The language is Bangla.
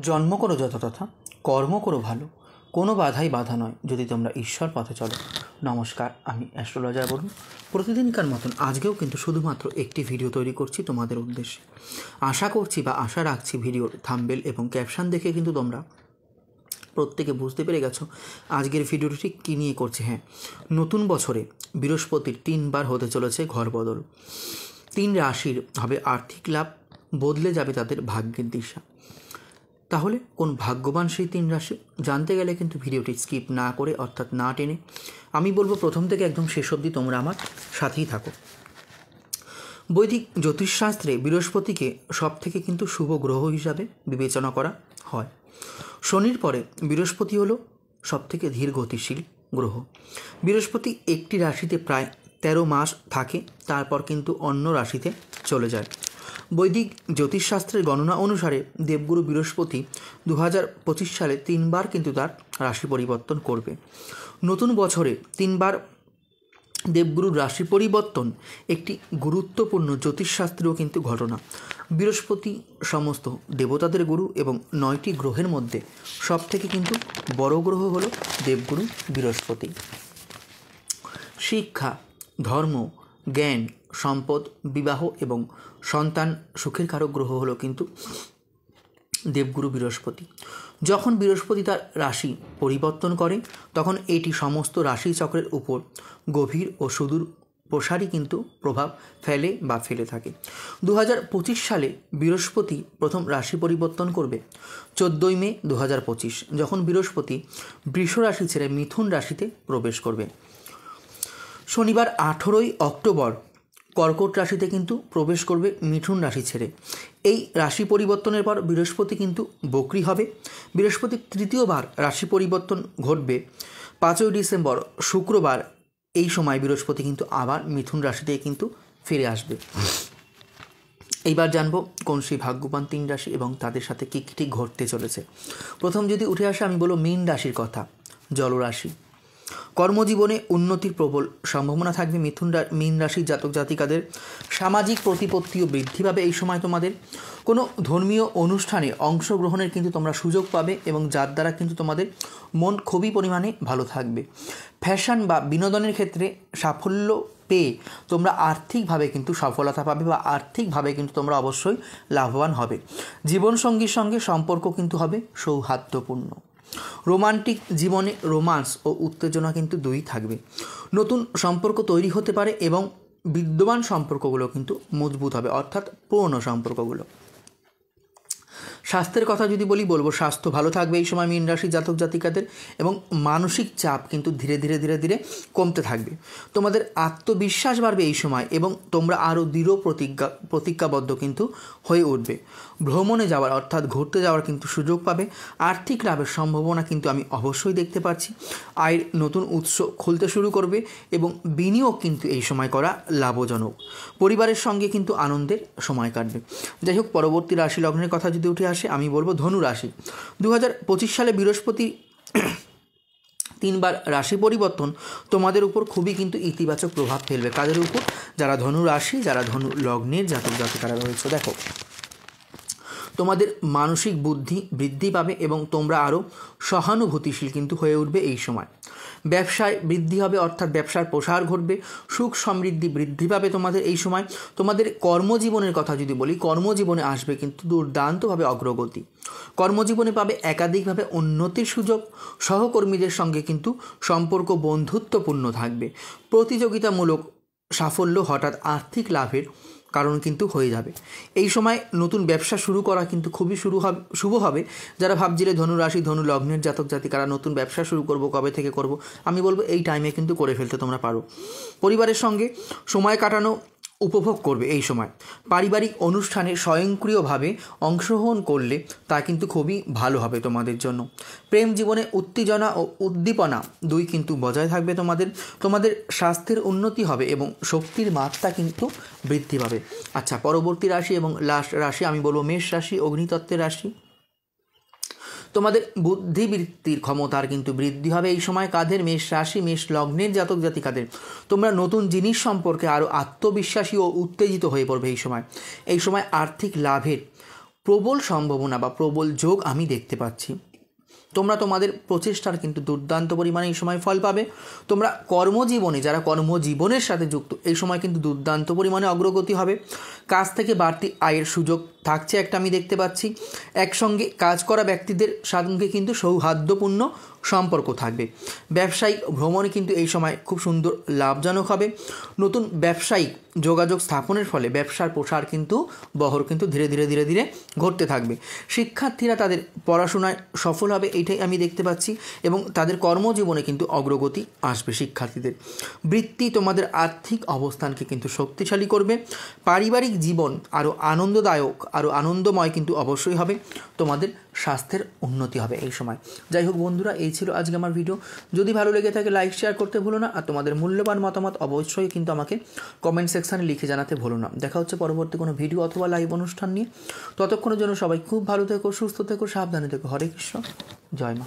জন্ম করো যথাতথা, কর্ম করো ভালো, কোনো বাধাই বাধা নয় যদি তোমরা ঈশ্বর পথে চলো। নমস্কার, আমি অ্যাস্ট্রোলজার বরুণ। প্রতিদিনকার মতন আজকেও কিন্তু শুধুমাত্র একটি ভিডিও তৈরি করছি তোমাদের উদ্দেশ্যে। আশা করছি বা আশা রাখছি ভিডিওর থাম্বনেল এবং ক্যাপশন দেখে কিন্তু তোমরা প্রত্যেকে বুঝতে পেরে গেছো আজকের ভিডিওটি ঠিক কী নিয়ে করছি। হ্যাঁ, নতুন বছরে বৃহস্পতির 3বার হতে চলেছে ঘর বদল। 3 রাশির হবে আর্থিক লাভ, বদলে যাবে তাদের ভাগ্যের দিশা। তাহলে কোন ভাগ্যবান সেই 3 রাশি জানতে গেলে কিন্তু ভিডিওটি স্কিপ না করে, অর্থাৎ না টেনে, আমি বলবো প্রথম থেকে একদম শেষ অবধি তোমরা আমার সাথেই থাকো। বৈদিক জ্যোতিষশাস্ত্রে বৃহস্পতিকে সব থেকে কিন্তু শুভ গ্রহ হিসাবে বিবেচনা করা হয়। শনির পরে বৃহস্পতি হলো সব থেকে ধীর গতিশীল গ্রহ। বৃহস্পতি একটি রাশিতে প্রায় 13 মাস থাকে, তারপর কিন্তু অন্য রাশিতে চলে যায়। বৈদিক জ্যোতিষশাস্ত্রের গণনা অনুসারে দেবগুরু বৃহস্পতি 2025 সালে 3বার কিন্তু তার রাশি পরিবর্তন করবে। নতুন বছরে 3বার দেবগুরুর রাশি পরিবর্তন একটি গুরুত্বপূর্ণ জ্যোতিষশাস্ত্রীয় কিন্তু ঘটনা। বৃহস্পতি সমস্ত দেবতাদের গুরু এবং 9টি গ্রহের মধ্যে সব থেকে কিন্তু বড় গ্রহ হলো দেবগুরু বৃহস্পতি। শিক্ষা, ধর্ম, জ্ঞান, সম্পদ, বিবাহ এবং সন্তান সুখের কারক গ্রহ হলো কিন্তু দেবগুরু বৃহস্পতি। যখন বৃহস্পতি তার রাশি পরিবর্তন করে তখন এটি সমস্ত রাশি চক্রের উপর গভীর ও সুদূর প্রসারী কিন্তু প্রভাব ফেলে থাকে। 2025 সালে বৃহস্পতি প্রথম রাশি পরিবর্তন করবে 14ই মে 2025, যখন বৃহস্পতি বৃষ রাশি ছেড়ে মিথুন রাশিতে প্রবেশ করবে। শনিবার 18ই অক্টোবর কর্কট রাশিতে কিন্তু প্রবেশ করবে মিথুন রাশি ছেড়ে। এই রাশি পরিবর্তনের পর বৃহস্পতি কিন্তু বক্রী হবে। বৃহস্পতির 3য়বার রাশি পরিবর্তন ঘটবে 5ই ডিসেম্বর শুক্রবার। এই সময় বৃহস্পতি কিন্তু আবার মিথুন রাশিতে কিন্তু ফিরে আসবে। এইবার জানবো কোন সেই ভাগ্যবান 3 রাশি এবং তাদের সাথে কী কী ঠিক ঘটতে চলেছে। প্রথম যদি উঠে আসে, আমি বলবো মীন রাশির কথা। জলরাশি, কর্মজীবনে উন্নতির প্রবল সম্ভাবনা থাকবে। মীন রাশির জাতক জাতিকাদের সামাজিক প্রতিপত্তিও বৃদ্ধি পাবে। এই সময় তোমাদের কোনো ধর্মীয় অনুষ্ঠানে অংশগ্রহণের কিন্তু তোমরা সুযোগ পাবে এবং যার দ্বারা কিন্তু তোমাদের মন খুবই পরিমাণে ভালো থাকবে। ফ্যাশন বা বিনোদনের ক্ষেত্রে সাফল্য পেয়ে তোমরা আর্থিকভাবে কিন্তু সফলতা পাবে বা আর্থিকভাবে কিন্তু তোমরা অবশ্যই লাভবান হবে। জীবনসঙ্গীর সঙ্গে সম্পর্ক কিন্তু হবে সৌহার্দ্যপূর্ণ। রোমান্টিক জীবনে রোমান্স ও উত্তেজনা কিন্তু দুই থাকবে। নতুন সম্পর্ক তৈরি হতে পারে এবং বিদ্যমান সম্পর্কগুলো কিন্তু মজবুত হবে, অর্থাৎ পুরনো সম্পর্কগুলো। স্বাস্থ্যের কথা যদি বলবো স্বাস্থ্য ভালো থাকবে এই সময় মীন রাশির জাতক জাতিকাদের, এবং মানসিক চাপ কিন্তু ধীরে ধীরে কমতে থাকবে। তোমাদের আত্মবিশ্বাস বাড়বে এই সময় এবং তোমরা আরও দৃঢ় প্রতিজ্ঞাবদ্ধ কিন্তু হয়ে উঠবে। ভ্রমণে যাওয়ার, অর্থাৎ ঘুরতে যাওয়ার কিন্তু সুযোগ পাবে। আর্থিক লাভের সম্ভাবনা কিন্তু আমি অবশ্যই দেখতে পাচ্ছি। আয়ের নতুন উৎস খুলতে শুরু করবে এবং বিনিয়োগ কিন্তু এই সময় করা লাভজনক। পরিবারের সঙ্গে কিন্তু আনন্দের সময় কাটবে। যাই হোক, পরবর্তী রাশি লগ্নের কথা যদি উঠে আসে, আমি বলবো ধনু রাশি। 2025 সালে বৃহস্পতি 3বার রাশি পরিবর্তন তোমাদের উপর খুবই কিন্তু ইতিবাচক প্রভাব ফেলবে। কাদের উপর? যারা ধনু রাশি, যারা ধনু লগ্নের জাতক জাতিকারা রয়েছে। দেখো, তোমাদের মানসিক বুদ্ধি বৃদ্ধি পাবে এবং তোমরা আরও সহানুভূতিশীল কিন্তু হয়ে উঠবে এই সময়। ব্যবসায় বৃদ্ধি হবে, অর্থাৎ ব্যবসার প্রসার ঘটবে। সুখ সমৃদ্ধি বৃদ্ধি পাবে তোমাদের এই সময়। তোমাদের কর্মজীবনের কথা যদি বলি, কর্মজীবনে আসবে কিন্তু দুর্দান্তভাবে অগ্রগতি। কর্মজীবনে পাবে একাধিকভাবে উন্নতির সুযোগ। সহকর্মীদের সঙ্গে কিন্তু সম্পর্ক বন্ধুত্বপূর্ণ থাকবে। প্রতিযোগিতামূলক সাফল্য হঠাৎ আর্থিক লাভের কারণ কিন্তু হয়ে যাবে। এই সময় নতুন ব্যবসা শুরু করা কিন্তু খুবই শুভ হবে। যারা ভাবছিলে ধনু রাশি ধনু লগ্নের জাতক জাতিকারা নতুন ব্যবসা শুরু করব, কবে থেকে করব, আমি বলবো এই টাইমে কিন্তু করে ফেলতে তোমরা পারো। পরিবারের সঙ্গে সময় কাটানো উপভোগ করবে এই সময়। পারিবারিক অনুষ্ঠানে স্বয়ংক্রিয়ভাবে অংশগ্রহণ করলে তা কিন্তু খুবই ভালো হবে তোমাদের জন্য। প্রেম জীবনে উত্তেজনা ও উদ্দীপনা দুই কিন্তু বজায় থাকবে তোমাদের স্বাস্থ্যের উন্নতি হবে এবং শক্তির মাত্রা কিন্তু বৃদ্ধি পাবে। আচ্ছা, পরবর্তী রাশি এবং লাস্ট রাশি আমি বলবো মেষ রাশি, অগ্নিতত্ত্বের রাশি। তোমাদের বুদ্ধিবৃত্তির ক্ষমতার কিন্তু বৃদ্ধি হবে এই সময়। কাদের? মেষ রাশি মেষ লগ্নের জাতক জাতিকাদের। তোমরা নতুন জিনিস সম্পর্কে আরও আত্মবিশ্বাসী ও উত্তেজিত হয়ে পড়বে এই সময়। এই সময় আর্থিক লাভের প্রবল সম্ভাবনা বা প্রবল যোগ আমি দেখতে পাচ্ছি। তোমরা তোমাদের প্রচেষ্টার কিন্তু দুর্দান্ত পরিমাণে এই সময় ফল পাবে। তোমরা কর্মজীবনে, যারা কর্মজীবনের সাথে যুক্ত, এই সময় কিন্তু দুর্দান্ত পরিমাণে অগ্রগতি হবে। কাজ থেকে বাড়তি আয়ের সুযোগ থাকছে একটা আমি দেখতে পাচ্ছি। একসঙ্গে কাজ করা ব্যক্তিদের সঙ্গে কিন্তু সৌহার্দ্যপূর্ণ সম্পর্ক থাকবে। ব্যবসায়িক ভ্রমণে কিন্তু এই সময় খুব সুন্দর লাভজনক হবে। নতুন ব্যবসায়িক যোগাযোগ স্থাপনের ফলে ব্যবসার প্রসার কিন্তু বহর কিন্তু ধীরে ধীরে ঘটতে থাকবে। শিক্ষার্থীরা তাদের পড়াশোনায় সফল হবে, এইটাই আমি দেখতে পাচ্ছি, এবং তাদের কর্মজীবনে কিন্তু অগ্রগতি আসবে শিক্ষার্থীদের। বৃত্তি তোমাদের আর্থিক অবস্থানকে কিন্তু শক্তিশালী করবে। পারিবারিক জীবন আরও আনন্দদায়ক, আরও আনন্দময় কিন্তু অবশ্যই হবে। তোমাদের স্বাস্থ্যের উন্নতি হবে এই সময়। যাই হোক বন্ধুরা, এই ছিল আজকে আমার ভিডিও। যদি ভালো লেগে থাকে লাইক শেয়ার করতে ভুলো না, আর তোমাদের মূল্যবান মতামত অবশ্যই কিন্তু আমাকে কমেন্ট সেকশানে লিখে জানাতে ভুলো না। দেখা হচ্ছে পরবর্তী কোনো ভিডিও অথবা লাইভ অনুষ্ঠান নিয়ে। ততক্ষণের জন্য সবাই খুব ভালো থেকো, সুস্থ থেকো, সাবধানে থেকো। হরে কৃষ্ণ, জয় মা।